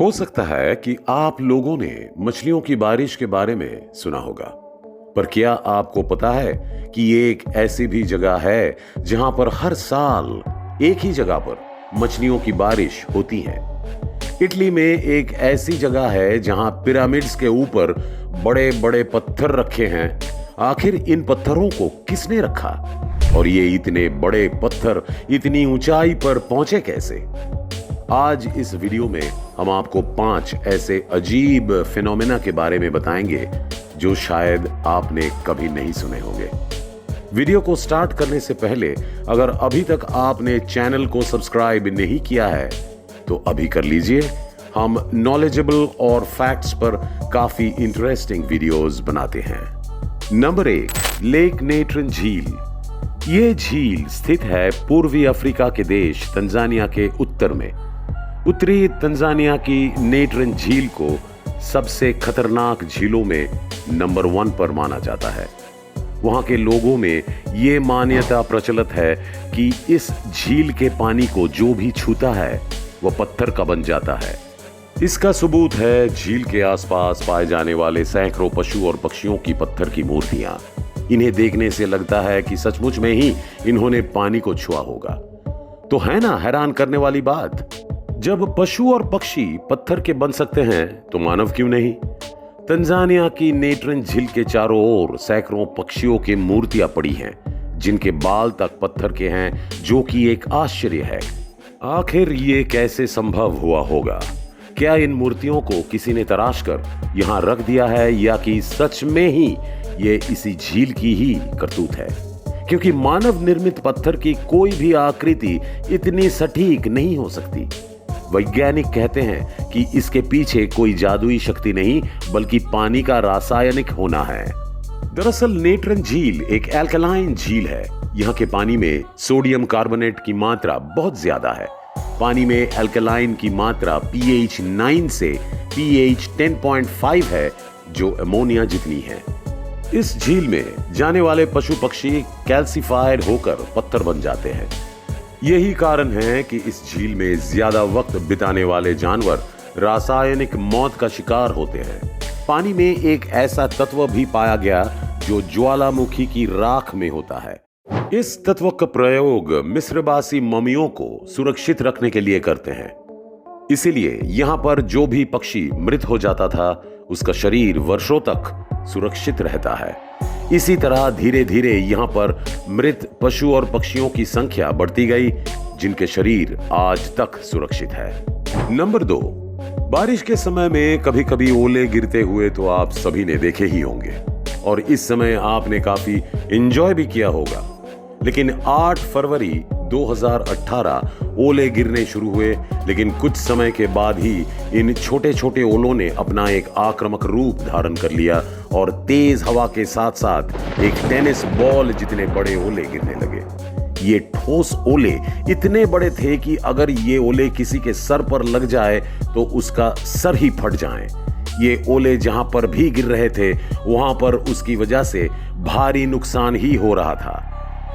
हो सकता है कि आप लोगों ने मछलियों की बारिश के बारे में सुना होगा, पर क्या आपको पता है कि ये एक ऐसी भी जगह है जहां पर हर साल एक ही जगह पर मछलियों की बारिश होती है। इटली में एक ऐसी जगह है जहां पिरामिड्स के ऊपर बड़े बड़े पत्थर रखे हैं। आखिर इन पत्थरों को किसने रखा और ये इतने बड़े पत्थर इतनी ऊंचाई पर पहुंचे कैसे? आज इस वीडियो में हम आपको 5 ऐसे अजीब फिनोमेना के बारे में बताएंगे जो शायद आपने कभी नहीं सुने होंगे। वीडियो को स्टार्ट करने से पहले अगर अभी तक आपने चैनल को सब्सक्राइब नहीं किया है तो अभी कर लीजिए। हम नॉलेजेबल और फैक्ट्स पर काफी इंटरेस्टिंग वीडियोस बनाते हैं। नंबर 1, लेक नेट्रन झील। ये झील स्थित है पूर्वी अफ्रीका के देश तंजानिया के उत्तर में। उत्तरी तंजानिया की नेट्रन झील को सबसे खतरनाक झीलों में नंबर 1 पर माना जाता है। वहां के लोगों में ये मान्यता प्रचलित है कि इस झील के पानी को जो भी छूता है वह पत्थर का बन जाता है। इसका सबूत है झील के आसपास पाए जाने वाले सैकड़ों पशु और पक्षियों की पत्थर की मूर्तियां। इन्हें देखने से लगता है कि सचमुच में ही इन्होंने पानी को छुआ होगा। तो है ना हैरान करने वाली बात, जब पशु और पक्षी पत्थर के बन सकते हैं तो मानव क्यों नहीं? तंजानिया की नेट्रन झील के चारों ओर सैकड़ों पक्षियों की मूर्तियां पड़ी हैं जिनके बाल तक पत्थर के हैं, जो कि एक आश्चर्य है। आखिर ये कैसे संभव हुआ होगा? क्या इन मूर्तियों को किसी ने तराश कर यहां रख दिया है या कि सच में ही ये इसी झील की ही करतूत है? क्योंकि मानव निर्मित पत्थर की कोई भी आकृति इतनी सटीक नहीं हो सकती। वैज्ञानिक कहते हैं कि इसके पीछे कोई जादुई शक्ति नहीं बल्कि पानी का रासायनिक होना है। दरअसल नेट्रन झील एक एल्कलाइन झील है। यहाँ के पानी में सोडियम कार्बोनेट की मात्रा बहुत ज्यादा है। पानी में एल्कलाइन की मात्रा pH 9 से pH 10.5 है, जो अमोनिया जितनी है। इस झील में जाने वाले पशु पक्षी कैल्सिफाइड होकर पत्थर बन जाते हैं। यही कारण है कि इस झील में ज्यादा वक्त बिताने वाले जानवर रासायनिक मौत का शिकार होते हैं। पानी में एक ऐसा तत्व भी पाया गया जो ज्वालामुखी की राख में होता है। इस तत्व का प्रयोग मिस्रबासी ममियों को सुरक्षित रखने के लिए करते हैं। इसीलिए यहां पर जो भी पक्षी मृत हो जाता था उसका शरीर वर्षों तक सुरक्षित रहता है। इसी तरह धीरे धीरे यहां पर मृत पशु और पक्षियों की संख्या बढ़ती गई, जिनके शरीर आज तक सुरक्षित है। नंबर 2, बारिश के समय में कभी कभी ओले गिरते हुए तो आप सभी ने देखे ही होंगे और इस समय आपने काफी एंजॉय भी किया होगा। लेकिन 8 फरवरी 2018 ओले गिरने शुरू हुए, लेकिन कुछ समय के बाद ही इन छोटे छोटे ओलों ने अपना एक आक्रामक रूप धारण कर लिया और तेज हवा के साथ साथ एक टेनिस बॉल जितने बड़े ओले गिरने लगे। ये ठोस ओले इतने बड़े थे कि अगर ये ओले किसी के सर पर लग जाए तो उसका सर ही फट जाए। ये ओले जहां पर भी गिर रहे थे वहां पर उसकी वजह से भारी नुकसान ही हो रहा था।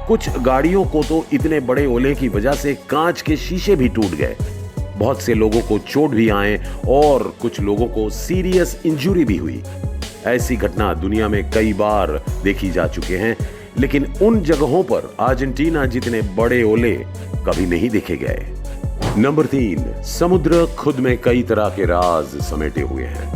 कुछ गाड़ियों को तो इतने बड़े ओले की वजह से कांच के शीशे भी टूट गए। बहुत से लोगों को चोट भी आए और कुछ लोगों को सीरियस इंजरी भी हुई। ऐसी घटना दुनिया में कई बार देखी जा चुके हैं, लेकिन उन जगहों पर अर्जेंटीना जितने बड़े ओले कभी नहीं देखे गए। नंबर 3, समुद्र खुद में कई तरह के राज समेटे हुए हैं।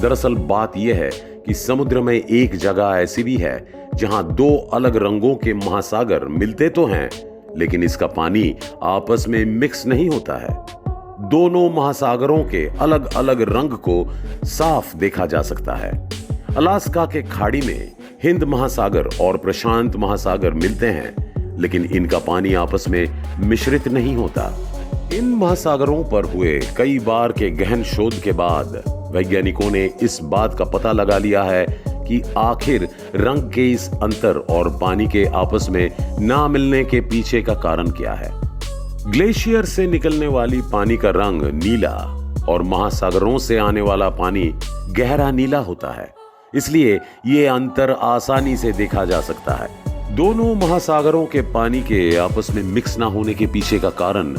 दरअसल बात यह है कि समुद्र में एक जगह ऐसी भी है जहां 2 अलग रंगों के महासागर मिलते तो हैं, लेकिन इसका पानी आपस में मिक्स नहीं होता है। दोनों महासागरों के अलग अलग रंग को साफ देखा जा सकता है। अलास्का के खाड़ी में हिंद महासागर और प्रशांत महासागर मिलते हैं, लेकिन इनका पानी आपस में मिश्रित नहीं होता। इन महासागरों पर हुए कई बार के गहन शोध के बाद वैज्ञानिकों ने इस बात का पता लगा लिया है कि आखिर रंग के इस अंतर और पानी के आपस में ना मिलने के पीछे का कारण क्या है। ग्लेशियर से निकलने वाली पानी का रंग नीला और महासागरों से आने वाला पानी गहरा नीला होता है, इसलिए ये अंतर आसानी से देखा जा सकता है। दोनों महासागरों के पानी के आपस में मिक्स ना होने के पीछे का कारण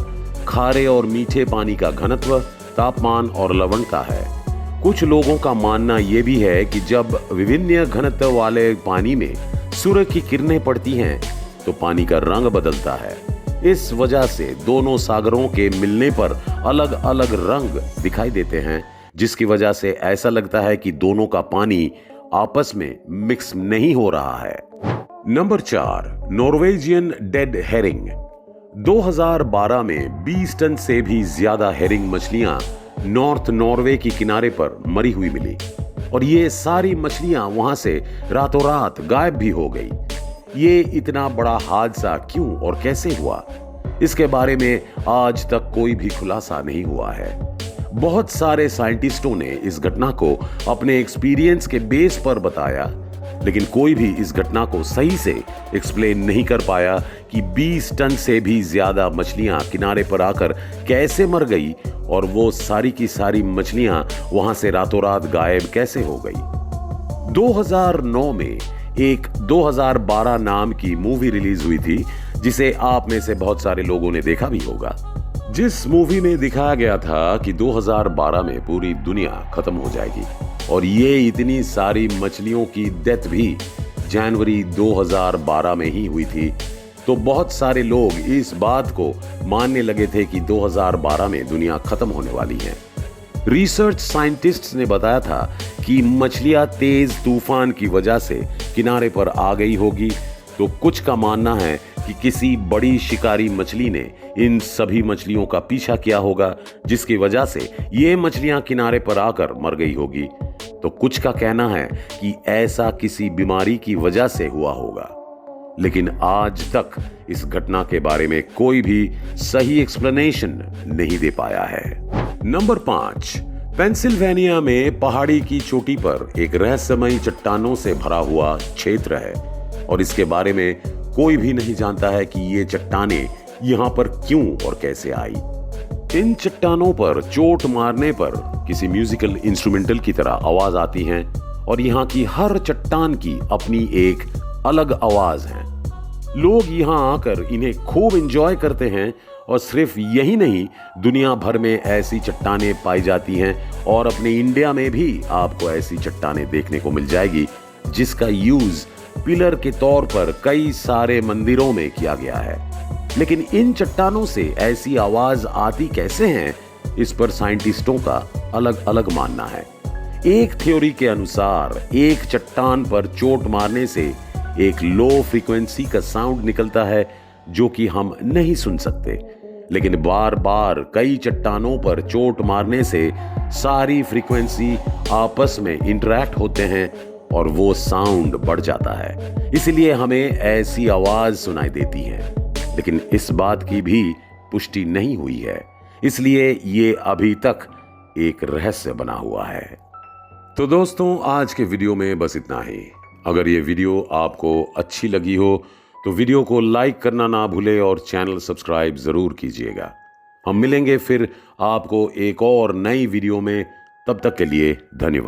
खारे और मीठे पानी का घनत्व तापमान और लवण का है। कुछ लोगों का मानना यह भी है कि जब विभिन्न घनत्व वाले पानी में सूर्य की किरणें पड़ती हैं तो पानी का रंग बदलता है। इस वजह से दोनों सागरों के मिलने पर अलग अलग रंग दिखाई देते हैं, जिसकी वजह से ऐसा लगता है कि दोनों का पानी आपस में मिक्स नहीं हो रहा है। Number 4, Norwegian dead herring. 2012 में 20 टन से भी ज्यादा हेरिंग मछलियां नॉर्थ नॉर्वे की किनारे पर मरी हुई मिली और ये सारी मछलियां वहां से रातों रात गायब भी हो गई। ये इतना बड़ा हादसा क्यों और कैसे हुआ, इसके बारे में आज तक कोई भी खुलासा नहीं हुआ है। बहुत सारे साइंटिस्टों ने इस घटना को अपने एक्सपीरियंस के बेस पर बताया, लेकिन कोई भी इस घटना को सही से एक्सप्लेन नहीं कर पाया कि 20 टन से भी ज्यादा मछलियां किनारे पर आकर कैसे मर गई और वो सारी की सारी मछलियां वहां से रातों रात गायब कैसे हो गई। 2009 में एक 2012 नाम की मूवी रिलीज हुई थी, जिसे आप में से बहुत सारे लोगों ने देखा भी होगा। जिस मूवी में दिखाया गया था कि 2012 में पूरी दुनिया खत्म हो जाएगी और ये इतनी सारी मछलियों की डेथ भी जनवरी 2012 में ही हुई थी, तो बहुत सारे लोग इस बात को मानने लगे थे कि 2012 में दुनिया खत्म होने वाली है। रिसर्च साइंटिस्ट्स ने बताया था कि मछलियां तेज तूफान की वजह से किनारे पर आ गई होगी, तो कुछ का मानना है कि किसी बड़ी शिकारी मछली ने इन सभी मछलियों का पीछा किया होगा, जिसकी वजह से ये मछलियां किनारे पर आकर मर गई होगी। तो कुछ का कहना है कि ऐसा किसी बीमारी की वजह से हुआ होगा, लेकिन आज तक इस घटना के बारे में कोई भी सही एक्सप्लेनेशन नहीं दे पाया है। नंबर 5, पेंसिल्वेनिया में पहाड़ी की चोटी पर एक रहस्यमयी चट्टानों से भरा हुआ क्षेत्र है और इसके बारे में कोई भी नहीं जानता है कि ये चट्टानें यहां पर क्यों और कैसे आई। इन चट्टानों पर चोट मारने पर किसी म्यूजिकल इंस्ट्रूमेंटल की तरह आवाज आती है और यहाँ की हर चट्टान की अपनी एक अलग आवाज है। लोग यहाँ आकर इन्हें खूब एंजॉय करते हैं और सिर्फ यही नहीं, दुनिया भर में ऐसी चट्टानें पाई जाती हैं और अपने इंडिया में भी आपको ऐसी चट्टानें देखने को मिल जाएगी, जिसका यूज पिलर के तौर पर कई सारे मंदिरों में किया गया है। लेकिन इन चट्टानों से ऐसी आवाज आती कैसे हैं, इस पर साइंटिस्टों का अलग अलग मानना है। एक थ्योरी के अनुसार एक चट्टान पर चोट मारने से एक लो फ्रीक्वेंसी का साउंड निकलता है जो कि हम नहीं सुन सकते, लेकिन बार बार कई चट्टानों पर चोट मारने से सारी फ्रीक्वेंसी आपस में इंटरैक्ट होते हैं और वो साउंड बढ़ जाता है, इसलिए हमें ऐसी आवाज सुनाई देती है। लेकिन इस बात की भी पुष्टि नहीं हुई है, इसलिए ये अभी तक एक रहस्य बना हुआ है। तो दोस्तों, आज के वीडियो में बस इतना ही। अगर ये वीडियो आपको अच्छी लगी हो तो वीडियो को लाइक करना ना भूले और चैनल सब्सक्राइब जरूर कीजिएगा। हम मिलेंगे फिर आपको एक और नई वीडियो में, तब तक के लिए धन्यवाद।